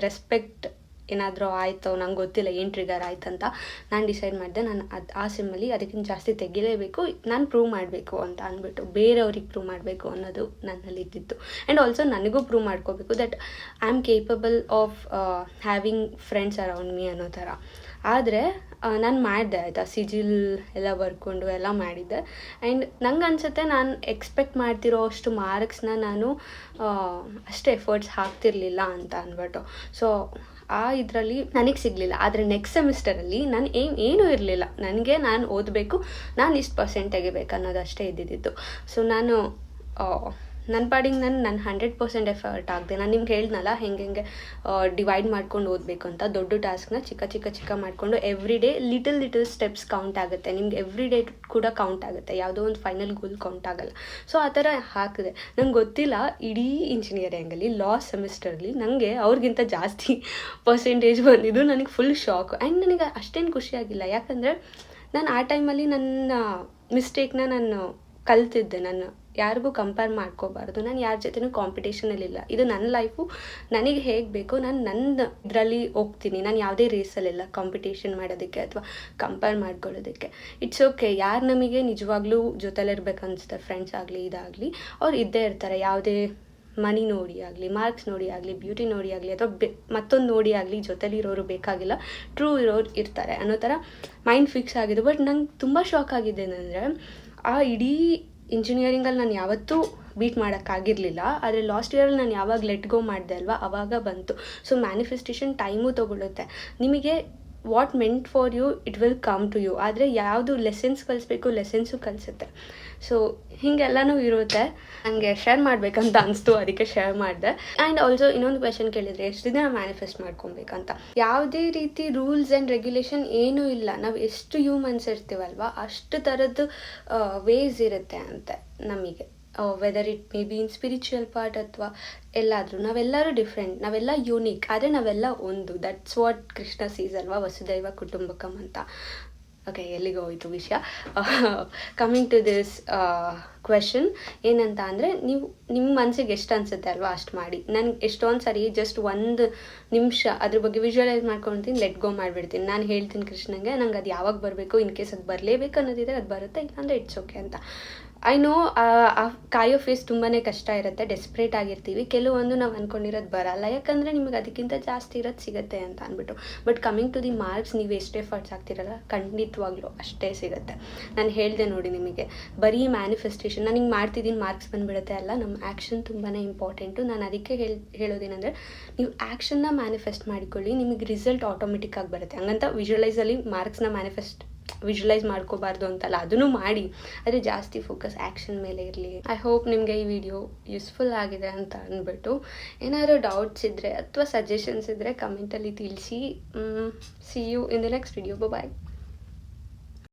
ರೆಸ್ಪೆಕ್ಟ್ ಏನಾದರೂ ಆಯಿತೋ, ನಂಗೆ ಗೊತ್ತಿಲ್ಲ ಏನು ಟ್ರಿಗರ್ ಆಯ್ತಂತ. ನಾನು ಡಿಸೈಡ್ ಮಾಡಿದೆ, ನಾನು ಆ ಸಿಮ್ಮಲ್ಲಿ ಅದಕ್ಕಿಂತ ಜಾಸ್ತಿ ತೆಗಿಲೇಬೇಕು, ನಾನು ಪ್ರೂವ್ ಮಾಡಬೇಕು ಅಂತ ಅಂದ್ಬಿಟ್ಟು, ಬೇರೆಯವ್ರಿಗೆ ಪ್ರೂವ್ ಮಾಡಬೇಕು ಅನ್ನೋದು ನನ್ನಲ್ಲಿ ಇದ್ದಿತ್ತು. ಆ್ಯಂಡ್ ಆಲ್ಸೋ ನನಗೂ ಪ್ರೂವ್ ಮಾಡ್ಕೋಬೇಕು that I am capable of having friends around me ಅನ್ನೋ ಥರ. ಆದರೆ ನಾನು ಮಾಡಿದೆ ಆಯಿತಾ, ಸಿಜಿಲ್ ಎಲ್ಲ ಬರ್ಕೊಂಡು ಎಲ್ಲ ಮಾಡಿದ್ದೆ. ಆ್ಯಂಡ್ ನಂಗೆ ಅನಿಸುತ್ತೆ, ನಾನು ಎಕ್ಸ್ಪೆಕ್ಟ್ ಮಾಡ್ತಿರೋ ಅಷ್ಟು ಮಾರ್ಕ್ಸ್ನ ನಾನು ಅಷ್ಟು ಎಫರ್ಟ್ಸ್ ಹಾಕ್ತಿರ್ಲಿಲ್ಲ ಅಂತ ಅಂದ್ಬಿಟ್ಟು. ಸೊ ಇದರಲ್ಲಿ ನನಗೆ ಸಿಗಲಿಲ್ಲ. ಆದರೆ ನೆಕ್ಸ್ಟ್ ಸೆಮಿಸ್ಟರಲ್ಲಿ ನಾನು ಏನೂ ಇರಲಿಲ್ಲ, ನಾನು ಓದಬೇಕು, ನಾನು ಇಷ್ಟು ಪರ್ಸೆಂಟ್ ತೆಗಿಬೇಕು ಅನ್ನೋದಷ್ಟೇ ಇದ್ದಿದ್ದು. ಸೊ ನಾನು ನನ್ನ ಪಾಡಿಗೆ ನಾನು 100% ಎಫರ್ಟ್ ಆಗದೆ ನಾನು ನಿಮ್ಗೆ ಹೇಳ್ದನಲ್ಲ ಹೆಂಗೆ ಡಿವೈಡ್ ಮಾಡ್ಕೊಂಡು ಓದಬೇಕು ಅಂತ. ದೊಡ್ಡ ಟಾಸ್ಕ್ನ ಚಿಕ್ಕ ಮಾಡಿಕೊಂಡು every day little steps count ಆಗುತ್ತೆ. ನಿಮ್ಗೆ ಎವ್ರಿ ಡೇ ಕೂಡ ಕೌಂಟ್ ಆಗುತ್ತೆ, ಯಾವುದೋ ಒಂದು ಫೈನಲ್ ಗೋಲ್ ಕೌಂಟ್ ಆಗಲ್ಲ. ಸೊ ಆ ಥರ ಹಾಕಿದೆ. ನಂಗೆ ಗೊತ್ತಿಲ್ಲ, ಇಡೀ ಇಂಜಿನಿಯರಿಂಗಲ್ಲಿ ಸೆಮಿಸ್ಟರ್ಲಿ ನನಗೆ ಅವ್ರಿಗಿಂತ ಜಾಸ್ತಿ ಪರ್ಸೆಂಟೇಜ್ ಬಂದಿದ್ದು. ನನಗೆ ಫುಲ್ ಶಾಕ್. ಆ್ಯಂಡ್ ನನಗೆ ಅಷ್ಟೇನು ಖುಷಿಯಾಗಿಲ್ಲ, ಯಾಕಂದರೆ ನಾನು ಆ ಟೈಮಲ್ಲಿ ನನ್ನ ಮಿಸ್ಟೇಕ್ನ ನಾನು ಕಲ್ತಿದ್ದೆ. ನಾನು ಯಾರಿಗೂ ಕಂಪೇರ್ ಮಾಡ್ಕೋಬಾರ್ದು, ನಾನು ಯಾರ ಜೊತೆನೂ ಕಾಂಪಿಟೇಷನಲ್ಲಿಲ್ಲ. ಇದು ನನ್ನ ಲೈಫು, ನನಗೆ ಹೇಗೆ ಬೇಕೋ ನಾನು ನನ್ನ ಇದರಲ್ಲಿ ಹೋಗ್ತೀನಿ. ನಾನು ಯಾವುದೇ ರೇಸಲ್ಲಿಲ್ಲ ಕಾಂಪಿಟೇಷನ್ ಮಾಡೋದಕ್ಕೆ ಅಥವಾ ಕಂಪೇರ್ ಮಾಡ್ಕೊಳ್ಳೋದಕ್ಕೆ. It's okay. ಯಾರು ನಮಗೆ ನಿಜವಾಗ್ಲೂ ಜೊತೆಲಿರ್ಬೇಕು ಅನಿಸುತ್ತೆ, ಫ್ರೆಂಡ್ಸ್ ಆಗಲಿ ಇದಾಗಲಿ, ಅವ್ರು ಇದ್ದೇ ಇರ್ತಾರೆ. ಯಾವುದೇ ಮನಿ ನೋಡಿ ಆಗಲಿ, ಮಾರ್ಕ್ಸ್ ನೋಡಿ ಆಗಲಿ, ಬ್ಯೂಟಿ ನೋಡಿ ಆಗಲಿ, ಅಥವಾ ಮತ್ತೊಂದು ನೋಡಿ ಆಗಲಿ, ಜೊತೆಲಿರೋರು ಬೇಕಾಗಿಲ್ಲ, ಟ್ರೂ ಇರೋರು ಇರ್ತಾರೆ ಅನ್ನೋ ಥರ ಮೈಂಡ್ ಫಿಕ್ಸ್ ಆಗಿದೆ. ಬಟ್ ನಂಗೆ ತುಂಬ ಶಾಕ್ ಆಗಿದ್ದೇನೆಂದರೆ, ಆ ಇಡೀ ಇಂಜಿನಿಯರಿಂಗಲ್ಲಿ ನಾನು ಯಾವತ್ತೂ ಬೀಟ್ ಮಾಡೋಕ್ಕಾಗಿರಲಿಲ್ಲ. ಆದರೆ ಲಾಸ್ಟ್ ಇಯರಲ್ಲಿ ನಾನು ಯಾವಾಗ ಲೆಟ್ ಗೋ ಮಾಡಿದೆ ಅಲ್ವಾ, ಆವಾಗ ಬಂತು. ಸೊ ಮ್ಯಾನಿಫೆಸ್ಟೇಷನ್ ಟೈಮು ತೊಗೊಳುತ್ತೆ. ನಿಮಗೆ what meant for you it will come to you. ಆದರೆ ಯಾವುದು ಲೆಸನ್ಸ್ ಕಲಿಸ್ಬೇಕು, ಲೆಸನ್ಸು ಕಲಿಸುತ್ತೆ. ಸೊ ಹೀಗೆಲ್ಲನೂ ಇರುತ್ತೆ. ನನಗೆ ಶೇರ್ ಮಾಡಬೇಕಂತ ಅನಿಸ್ತು, ಅದಕ್ಕೆ ಶೇರ್ ಮಾಡಿದೆ. ಆ್ಯಂಡ್ ಆಲ್ಸೋ ಇನ್ನೊಂದು ಕ್ವೆಶನ್ ಕೇಳಿದರೆ, ಎಷ್ಟು ದಿನ ಮ್ಯಾನಿಫೆಸ್ಟ್ ಮಾಡ್ಕೊಬೇಕಂತ. ಯಾವುದೇ ರೀತಿ ರೂಲ್ಸ್ ಆ್ಯಂಡ್ ರೆಗ್ಯುಲೇಷನ್ ಏನೂ ಇಲ್ಲ. ನಾವು ಎಷ್ಟು ಹ್ಯೂಮನ್ಸ್ ಇರ್ತೀವಲ್ವ, ಅಷ್ಟು ಥರದ್ದು ವೇಸ್ ಇರುತ್ತೆ ಅಂತೆ ನಮಗೆ. Whether it may be in spiritual part ಅಥವಾ ಎಲ್ಲಾದರೂ. ನಾವೆಲ್ಲರೂ ಡಿಫ್ರೆಂಟ್, ನಾವೆಲ್ಲ ಯೂನಿಕ್, ಆದರೆ ನಾವೆಲ್ಲ ಒಂದು. ದಟ್ಸ್ ವಾಟ್ ಕೃಷ್ಣ ಸೀಸ್ ಅಲ್ವಾ, ವಸುದೈವ ಕುಟುಂಬಕಂ ಅಂತ. ಓಕೆ, ಎಲ್ಲಿಗೆ ಹೋಯಿತು ವಿಷಯ. ಕಮಿಂಗ್ ಟು ದಿಸ್ ಕ್ವೆಶನ್ ಏನಂತ ಅಂದರೆ, ನೀವು ನಿಮ್ಮ ಮನಸ್ಸಿಗೆ ಎಷ್ಟು ಅನಿಸುತ್ತೆ ಅಲ್ವಾ ಅಷ್ಟು ಮಾಡಿ. ನನಗೆ ಎಷ್ಟೊಂದು ಸರಿ ಜಸ್ಟ್ 1 ನಿಮಿಷ ಅದ್ರ ಬಗ್ಗೆ ವಿಜುವಲೈಸ್ ಮಾಡ್ಕೊಳ್ತೀನಿ, ಲೆಟ್ ಗೋ ಮಾಡಿಬಿಡ್ತೀನಿ. ನಾನು ಹೇಳ್ತೀನಿ ಕೃಷ್ಣಂಗೆ, ನಂಗೆ ಅದು ಯಾವಾಗ ಬರಬೇಕು, ಇನ್ ಕೇಸ್ ಅದು ಬರಲೇಬೇಕು ಅನ್ನೋದಿದೆ, ಅದು ಬರುತ್ತೆ, ಇಲ್ಲಾಂದರೆ ಇಟ್ಸ್ ಓಕೆ ಅಂತ. ಐ ನೋ ಕಾಯೋ ಫೇಸ್ ತುಂಬಾ ಕಷ್ಟ ಇರುತ್ತೆ, ಡೆಸ್ಪ್ರೇಟ್ ಆಗಿರ್ತೀವಿ. ಕೆಲವೊಂದು ನಾವು ಅಂದ್ಕೊಂಡಿರೋದು ಬರಲ್ಲ, ಯಾಕಂದರೆ ನಿಮಗೆ ಅದಕ್ಕಿಂತ ಜಾಸ್ತಿ ಇರೋದು ಸಿಗುತ್ತೆ ಅಂತ ಅಂದ್ಬಿಟ್ಟು. But coming to the marks, ನೀವು ಎಷ್ಟು ಎಫರ್ಟ್ಸ್ ಆಗ್ತಿರಲ್ಲ, ಖಂಡಿತವಾಗ್ಲೂ ಅಷ್ಟೇ ಸಿಗುತ್ತೆ. ನಾನು ಹೇಳಿದೆ ನೋಡಿ ನಿಮಗೆ, ಬರೀ ಮ್ಯಾನಿಫೆಸ್ಟೇಷನ್ ನಾನು ಹಿಂಗೆ ಮಾಡ್ತಿದ್ದೀನಿ ಮಾರ್ಕ್ಸ್ ಬಂದುಬಿಡುತ್ತೆ ಅಲ್ಲ, ನಮ್ಮ ಆ್ಯಕ್ಷನ್ ತುಂಬಾ ಇಂಪಾರ್ಟೆಂಟು. ನಾನು ಅದಕ್ಕೆ ಹೇಳೋದೇನೆಂದರೆ, ನೀವು ಆ್ಯಕ್ಷನ್ನ ಮ್ಯಾನಿಫೆಸ್ಟ್ ಮಾಡಿಕೊಳ್ಳಿ, ನಿಮಗೆ ರಿಸಲ್ಟ್ ಆಟೋಮೆಟಿಕ್ಕಾಗಿ ಬರುತ್ತೆ. ಹಂಗಂತ ವಿಜುವಲೈಸಲ್ಲಿ ಮಾರ್ಕ್ಸ್ನ ವಿಜುವಲೈಸ್ ಮಾಡ್ಕೋಬಾರ್ದು ಅಂತಲ್ಲ, ಅದನ್ನು ಮಾಡಿ, ಆದರೆ ಜಾಸ್ತಿ ಫೋಕಸ್ ಆ್ಯಕ್ಷನ್ ಮೇಲೆ ಇರಲಿ. ಐ ಹೋಪ್ ನಿಮಗೆ ಈ ವಿಡಿಯೋ ಯೂಸ್ಫುಲ್ ಆಗಿದೆ ಅಂತ ಅಂದ್ಬಿಟ್ಟು. ಏನಾದರೂ ಡೌಟ್ಸ್ ಇದ್ದರೆ ಅಥವಾ ಸಜೆಷನ್ಸ್ ಇದ್ದರೆ ಕಮೆಂಟಲ್ಲಿ ತಿಳಿಸಿ. See you in the next video. Bye.